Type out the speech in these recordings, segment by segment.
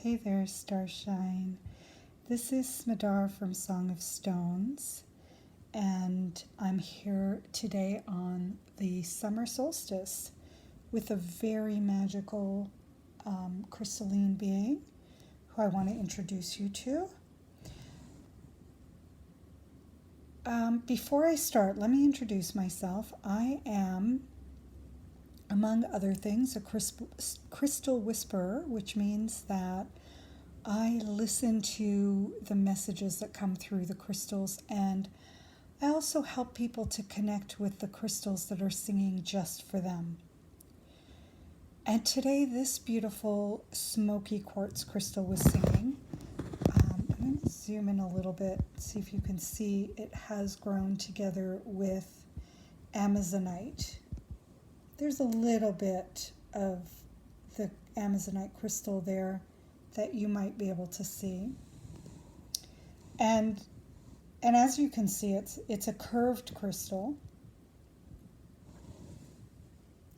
Hey there, Starshine. This is Smadar from Song of Stones, and I'm here today on the summer solstice with a very magical crystalline being who I want to introduce you to. Before I start, let me introduce myself. I am, among other things, a crystal whisperer, which means that I listen to the messages that come through the crystals, and I also help people to connect with the crystals that are singing just for them. And today, this beautiful smoky quartz crystal was singing. I'm going to zoom in a little bit, see if you can see it has grown together with Amazonite. There's a little bit of the Amazonite crystal there that you might be able to see. And as you can see, it's a curved crystal.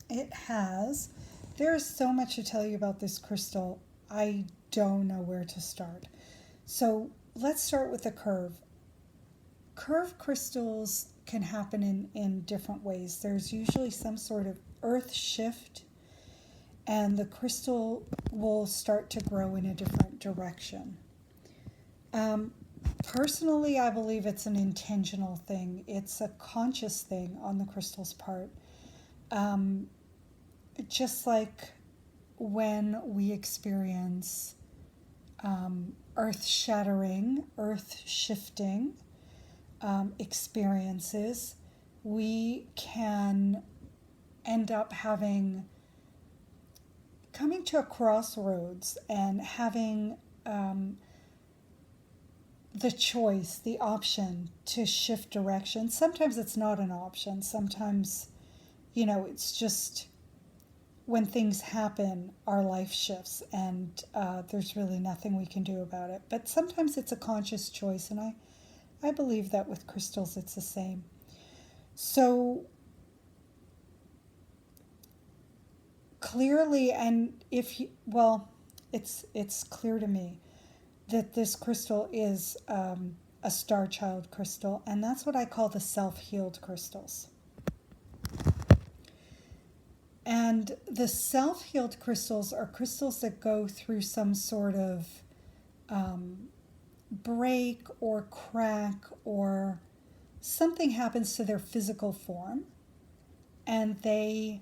There's so much to tell you about this crystal. I don't know where to start. So let's start with the curve. Curved crystals can happen in different ways. There's usually some sort of earth shift, and the crystal will start to grow in a different direction. Personally, I believe it's an intentional thing. It's a conscious thing on the crystal's part. Just like when we experience earth-shattering, earth-shifting experiences, we can end up coming to a crossroads and having the choice, the option to shift direction. Sometimes it's not an option. Sometimes, it's just when things happen, our life shifts, and there's really nothing we can do about it. But sometimes it's a conscious choice, and I believe that with crystals it's the same. So clearly, and it's clear to me that this crystal is a star child crystal, and that's what I call the self-healed crystals. And the self-healed crystals are crystals that go through some sort of break or crack, or something happens to their physical form, and they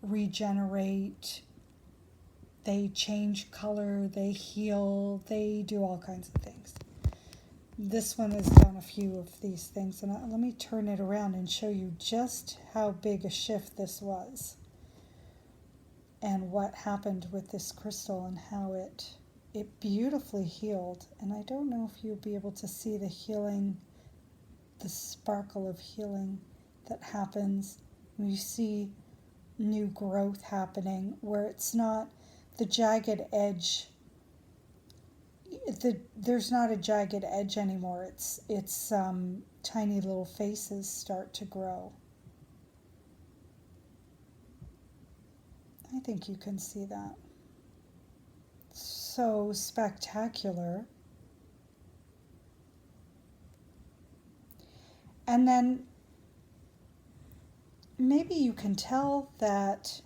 regenerate, they change color, they heal, they do all kinds of things. This one has done a few of these things, and let me turn it around and show you just how big a shift this was and what happened with this crystal and how it beautifully healed. And I don't know if you'll be able to see the healing, the sparkle of healing that happens when you see new growth happening, where it's not the jagged edge. There's not a jagged edge anymore. It's tiny little faces start to grow. I think you can see that. So spectacular. And then maybe you can tell that,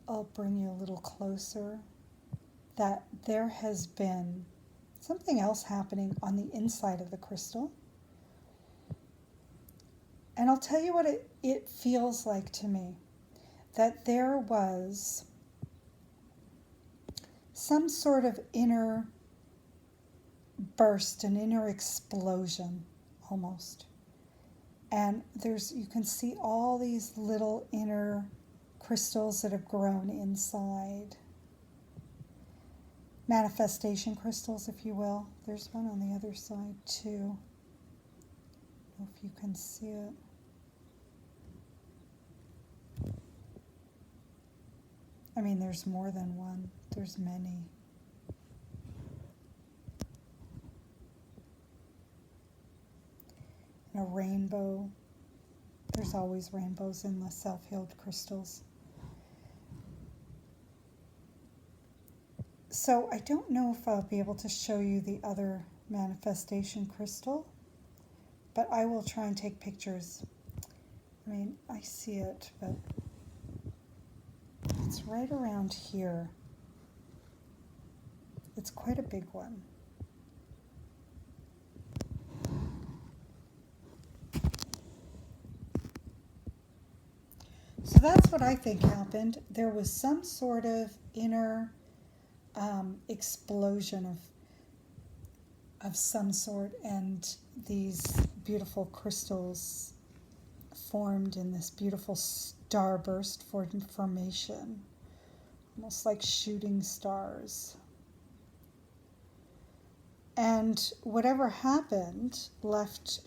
I'll bring you a little closer, that there has been something else happening on the inside of the crystal. And I'll tell you what it feels like to me, that there was some sort of inner burst, an inner explosion almost. And you can see all these little inner crystals that have grown inside. Manifestation crystals, if you will. There's one on the other side too. I don't know if you can see it. I mean, there's more than one. There's many. And a rainbow. There's always rainbows in the self-healed crystals. So I don't know if I'll be able to show you the other manifestation crystal, but I will try and take pictures. I mean, I see it, but it's right around here. It's quite a big one. So that's what I think happened. There was some sort of inner explosion of some sort, and these beautiful crystals formed in this beautiful starburst formation, almost like shooting stars. And whatever happened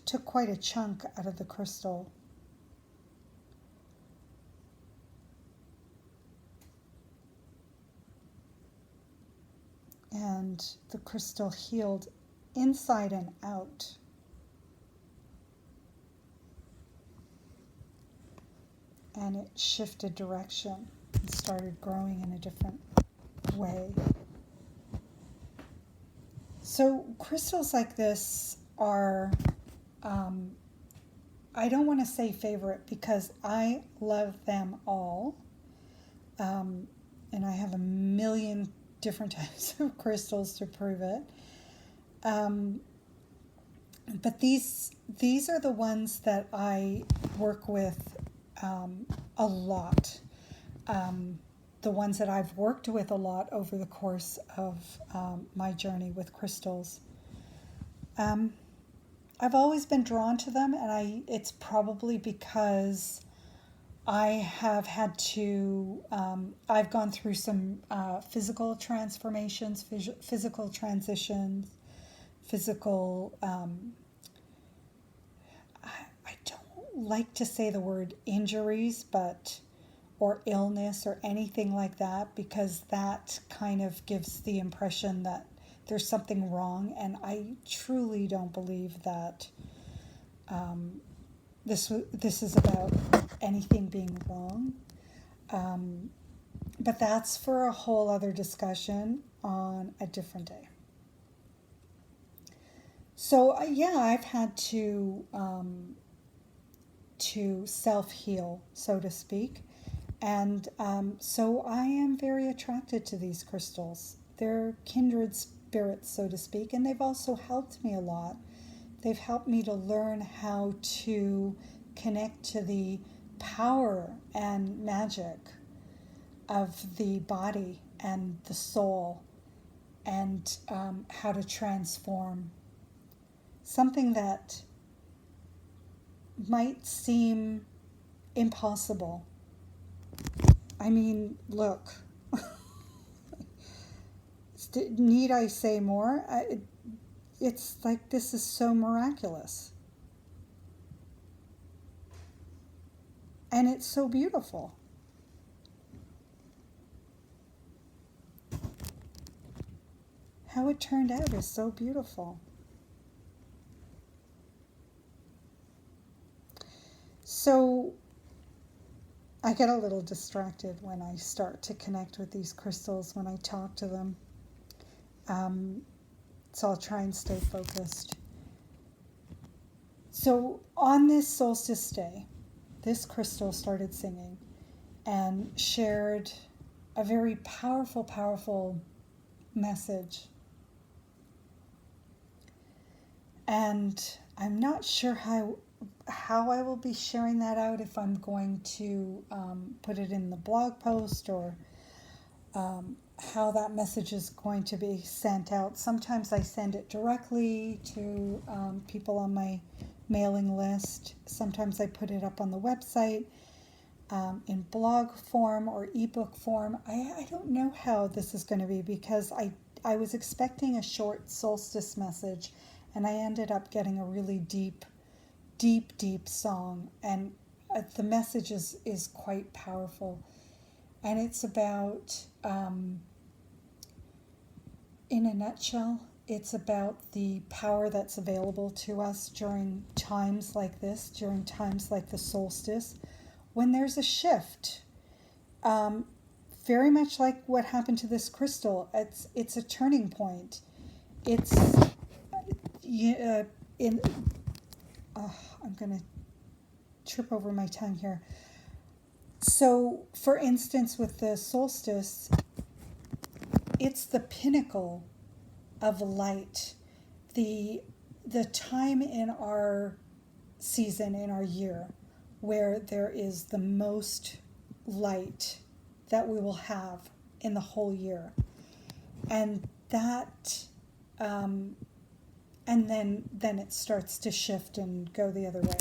took quite a chunk out of the crystal. And the crystal healed inside and out. And it shifted direction and started growing in a different way. So crystals like this are, I don't want to say favorite because I love them all. And I have a million different types of crystals to prove it. But these are the ones that I work with a lot. The ones that I've worked with a lot over the course of my journey with crystals. I've always been drawn to them, and it's probably because I have had to, I've gone through some physical transformations, physical transitions, physical, I don't like to say the word injuries, or illness or anything like that, because that kind of gives the impression that there's something wrong, and I truly don't believe that this is about anything being wrong. But that's for a whole other discussion on a different day. So yeah, I've had to self-heal, so to speak. And so I am very attracted to these crystals. They're kindred spirits, so to speak, and they've also helped me a lot. They've helped me to learn how to connect to the power and magic of the body and the soul, and how to transform something that might seem impossible. I mean, look, need I say more? It's like, this is so miraculous. And it's so beautiful. How it turned out is so beautiful. So I get a little distracted when I start to connect with these crystals, when I talk to them. So I'll try and stay focused. So on this solstice day, this crystal started singing and shared a very powerful, powerful message. And I'm not sure how I will be sharing that out, if I'm going to put it in the blog post, or how that message is going to be sent out. Sometimes I send it directly to people on my mailing list. Sometimes I put it up on the website in blog form or ebook form. I don't know how this is going to be, because I was expecting a short solstice message, and I ended up getting a really deep song, and the message is quite powerful. And it's about, in a nutshell, it's about the power that's available to us during times like this, during times like the solstice, when there's a shift. very much like what happened to this crystal. It's a turning point. It's in. Oh, I'm gonna trip over my tongue here. So, for instance, with the solstice, it's the pinnacle of light, the time in our season, in our year, where there is the most light that we will have in the whole year. And that and then it starts to shift and go the other way.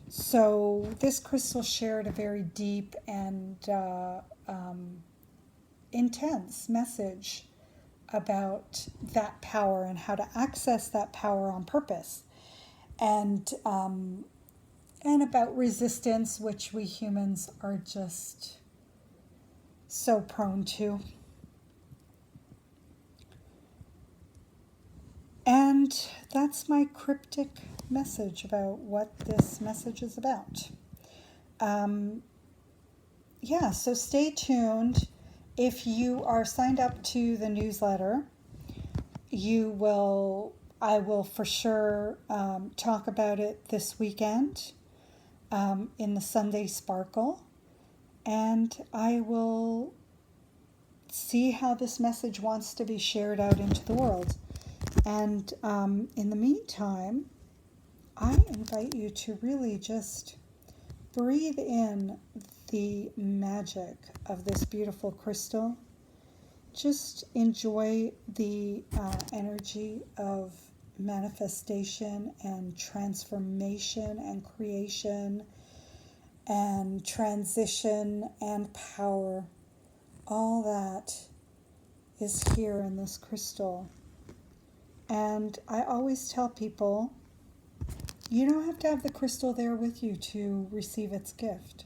So this crystal shared a very deep and intense message about that power and how to access that power on purpose, and about resistance, which we humans are just so prone to. And that's my cryptic message about what this message is about. So stay tuned. If you are signed up to the newsletter, I will for sure talk about it this weekend in the Sunday Sparkle, and I will see how this message wants to be shared out into the world. And in the meantime, I invite you to really just breathe in the magic of this beautiful crystal. Just enjoy the energy of manifestation and transformation and creation and transition and power. All that is here in this crystal. And I always tell people, you don't have to have the crystal there with you to receive its gift.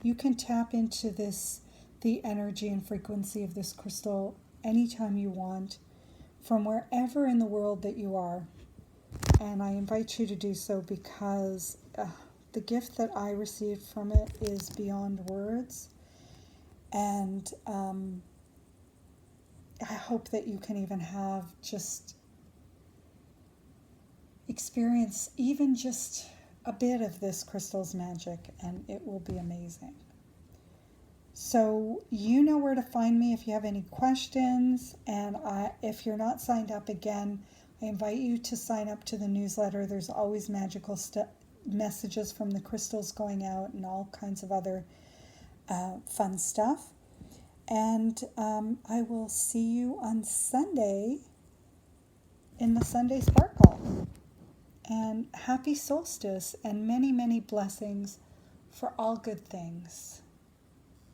You can tap into the energy and frequency of this crystal anytime you want, from wherever in the world that you are. And I invite you to do so, because the gift that I received from it is beyond words. And I hope that you can even have just experience even just a bit of this crystal's magic, and it will be amazing. So you know where to find me if you have any questions, and if you're not signed up, again, I invite you to sign up to the newsletter. There's always magical messages from the crystals going out and all kinds of other fun stuff. And I will see you on Sunday in the Sunday Sparkle. And happy solstice and many, many blessings for all good things.